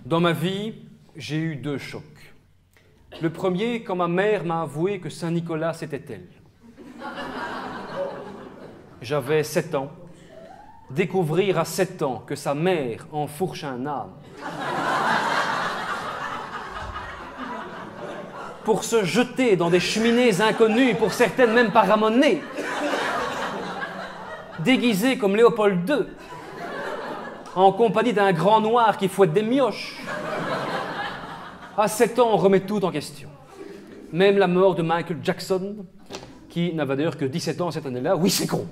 Dans ma vie, j'ai eu 2 chocs. Le premier, quand ma mère m'a avoué que Saint-Nicolas, c'était elle. J'avais 7 ans. Découvrir à 7 ans que sa mère enfourche un âne pour se jeter dans des cheminées inconnues, pour certaines même pas ramonées, déguisée comme Léopold II, en compagnie d'un grand noir qui fouette des mioches. À 7 ans, on remet tout en question. Même la mort de Michael Jackson, qui n'avait d'ailleurs que 17 ans cette année-là. Oui, c'est gros.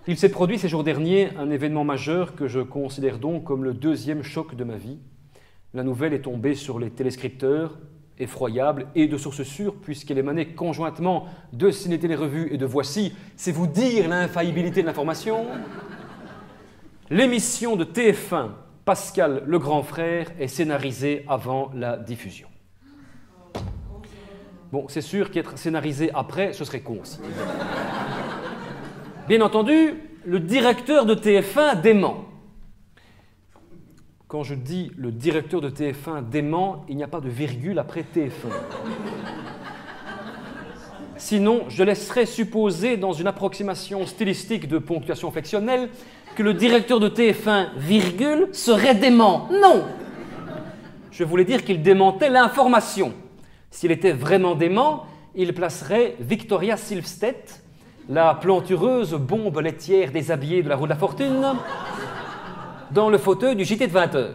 Il s'est produit ces jours derniers un événement majeur que je considère donc comme le 2e choc de ma vie. La nouvelle est tombée sur les téléscripteurs, effroyable et de source sûre, puisqu'elle émanait conjointement de Ciné Télé Revue et de Voici. C'est vous dire l'infaillibilité de l'information. L'émission de TF1, Pascal le grand frère, est scénarisée avant la diffusion. Bon, c'est sûr qu'être scénarisé après, ce serait con aussi. Bien entendu, le directeur de TF1 dément. Quand je dis le directeur de TF1 dément, il n'y a pas de virgule après TF1. Sinon, je laisserais supposer, dans une approximation stylistique de ponctuation flexionnelle, que le directeur de TF1, virgule, serait dément. Non! Je voulais dire qu'il démentait l'information. S'il était vraiment dément, il placerait Victoria Silvstedt, la plantureuse bombe laitière déshabillée de la roue de la fortune, dans le fauteuil du JT de 20h.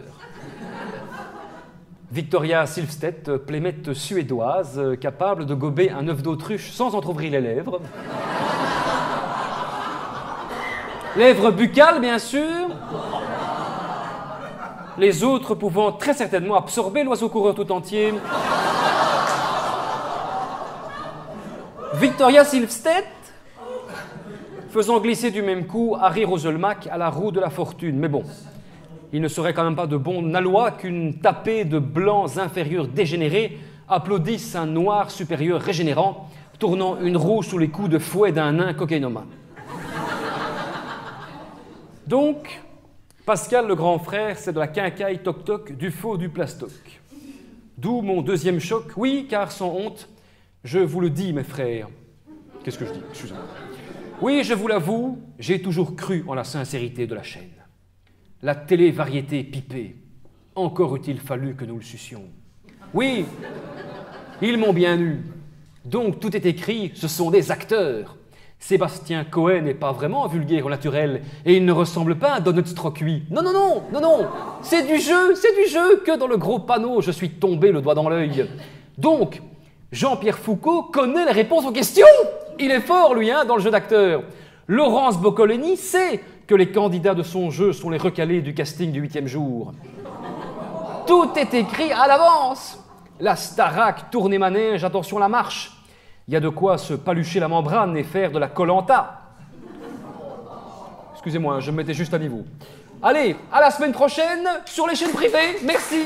Victoria Silvstedt, plémette suédoise, capable de gober un œuf d'autruche sans entrouvrir les lèvres. Lèvres buccales, bien sûr. Les autres pouvant très certainement absorber l'oiseau coureur tout entier. Victoria Silvstedt, faisant glisser du même coup Harry Roselmack à la roue de la fortune. Mais bon, il ne serait quand même pas de bon aloi qu'une tapée de blancs inférieurs dégénérés applaudisse un noir supérieur régénérant, tournant une roue sous les coups de fouet d'un nain cocaïnomane. Donc, Pascal le grand frère, c'est de la quincaille toc-toc, du faux, du plastoc. D'où mon 2e choc. Oui, car sans honte, je vous le dis, mes frères. Qu'est-ce que je dis? Excusez-moi. Oui, je vous l'avoue, j'ai toujours cru en la sincérité de la chaîne. La télé-variété pipée, encore eût-il fallu que nous le sussions. Oui, ils m'ont bien eu. Donc tout est écrit, ce sont des acteurs. Sébastien Cohen n'est pas vraiment vulgaire au naturel et il ne ressemble pas à Donald Strocuit. Non, non, non, non, non, c'est du jeu que dans le gros panneau je suis tombé le doigt dans l'œil. Donc, Jean-Pierre Foucault connaît les réponses aux questions. Il est fort, lui, dans le jeu d'acteur. Laurence Boccolini sait que les candidats de son jeu sont les recalés du casting du 8e jour. Tout est écrit à l'avance. La Starac, tournée manège, attention la marche. Il y a de quoi se palucher la membrane et faire de la Koh-Lanta. Excusez-moi, je me mettais juste à niveau. Allez, à la semaine prochaine sur les chaînes privées. Merci.